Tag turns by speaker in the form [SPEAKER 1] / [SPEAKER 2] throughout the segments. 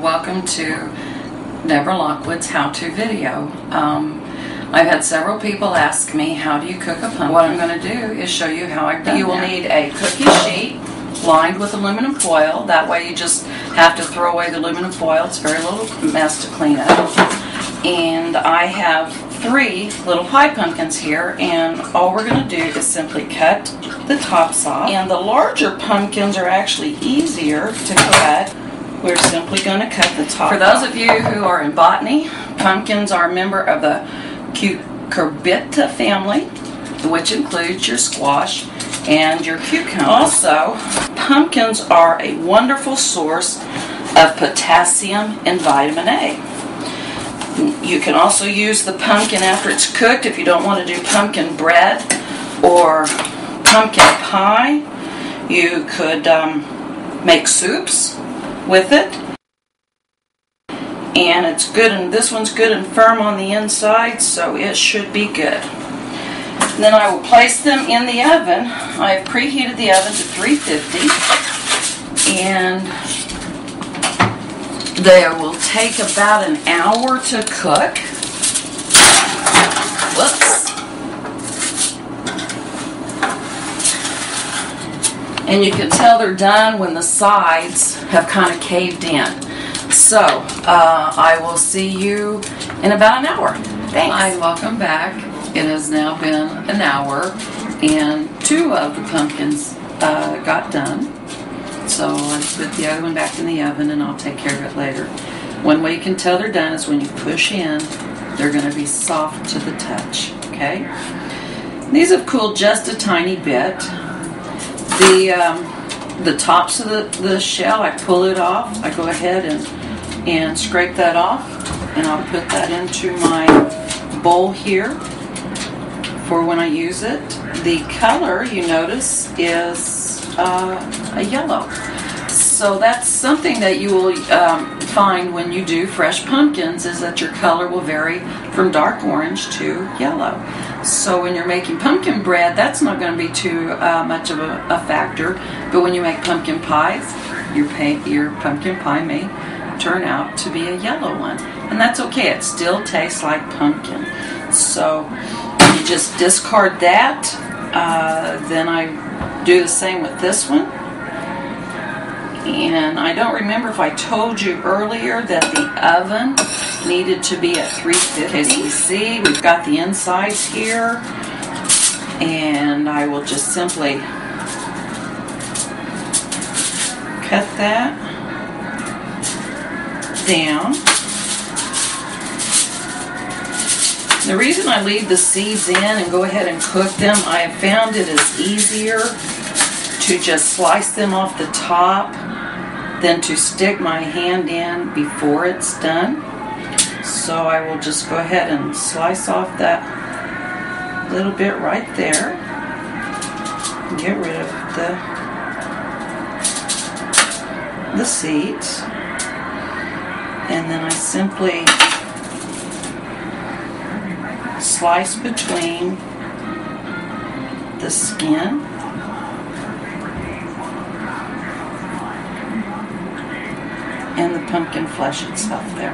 [SPEAKER 1] welcome to Deborah Lockwood's how-to video. I've had several people ask me, how do you cook a pumpkin? What I'm going to do is show you how I've done You will need a cookie sheet lined with aluminum foil. That way you just have to throw away the aluminum foil. It's a very little mess to clean up. And I have 3 little pie pumpkins here, and all we're going to do is simply cut the tops off. And the larger pumpkins are actually easier to cut. We're simply going to cut the top. For those of you who are in botany, pumpkins are a member of the Cucurbita family, which includes your squash and your cucumber. Also, pumpkins are a wonderful source of potassium and vitamin A. You can also use the pumpkin after it's cooked if you don't want to do pumpkin bread or pumpkin pie. You could make soups with it, and it's good, and this one's good and firm on the inside, so it should be good. And then I will place them in the oven. I've preheated the oven to 350, and they will take about an hour to cook. Whoops. And you can tell they're done when the sides have kind of caved in. So, I will see you in about an hour. Thanks. Hi, welcome back. It has now been an hour, and 2 of the pumpkins got done. So I put the other one back in the oven, and I'll take care of it later. One way you can tell they're done is when you push in, they're going to be soft to the touch. Okay? These have cooled just a tiny bit. The tops of the shell, I pull it off. I go ahead and scrape that off, and I'll put that into my bowl here for when I use it. The color, you notice, is a yellow. So that's something that you will find when you do fresh pumpkins, is that your color will vary from dark orange to yellow. So when you're making pumpkin bread, that's not going to be too much of a factor. But when you make pumpkin pies, your pumpkin pie may turn out to be a yellow one. And that's okay. It still tastes like pumpkin. So you just discard that. Then I do the same with this one. And I don't remember if I told you earlier that the oven needed to be at 350. Okay, so you see we've got the insides here, and I will just simply cut that down. The reason I leave the seeds in and go ahead and cook them, I have found it is easier to just slice them off the top than to stick my hand in before it's done. So I will just go ahead and slice off that little bit right there. Get rid of the seeds. And then I simply slice between the skin and the pumpkin flesh itself there.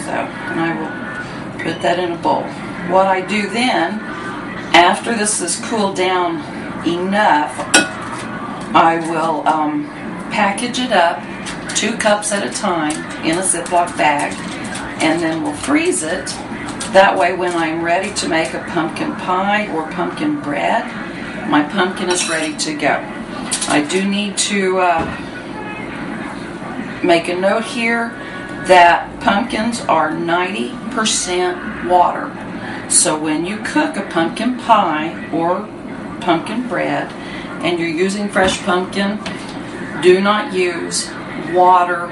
[SPEAKER 1] So, and I will put that in a bowl. What I do then, after this is cooled down enough, I will package it up 2 cups at a time in a Ziploc bag, and then we'll freeze it. That way when I'm ready to make a pumpkin pie or pumpkin bread, my pumpkin is ready to go. I do need to make a note here that pumpkins are 90% water. So when you cook a pumpkin pie or pumpkin bread and you're using fresh pumpkin, do not use water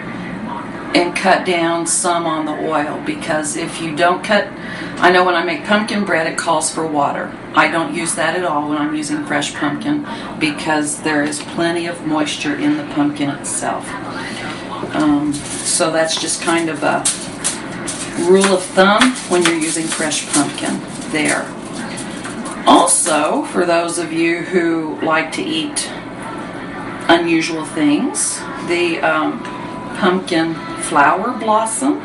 [SPEAKER 1] and cut down some on the oil, because if you don't cut, I know when I make pumpkin bread it calls for water. I don't use that at all when I'm using fresh pumpkin, because there is plenty of moisture in the pumpkin itself. So that's just kind of a rule of thumb when you're using fresh pumpkin there. Also, for those of you who like to eat unusual things, the pumpkin flower blossom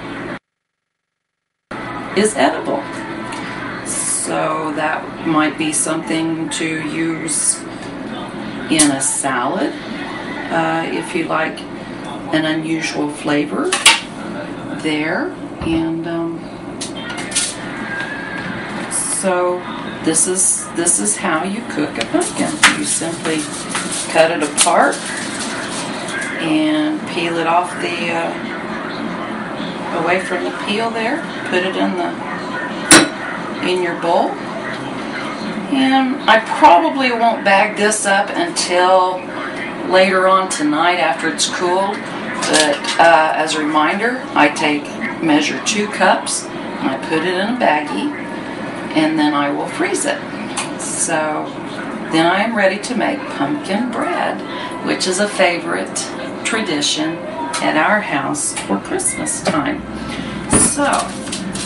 [SPEAKER 1] is edible. So that might be something to use in a salad if you like an unusual flavor there. And so this is how you cook a pumpkin. You simply cut it apart and peel it off away from the peel there. Put it in your bowl. And I probably won't bag this up until later on tonight after it's cooled. But as a reminder, I measure 2 cups, and I put it in a baggie, and then I will freeze it. So then I am ready to make pumpkin bread, which is a favorite tradition at our house for Christmas time. So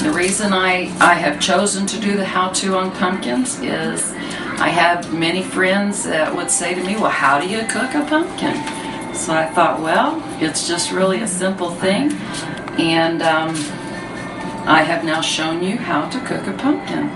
[SPEAKER 1] the reason I have chosen to do the how-to on pumpkins is I have many friends that would say to me, well, how do you cook a pumpkin? So I thought, well, it's just really a simple thing, and I have now shown you how to cook a pumpkin.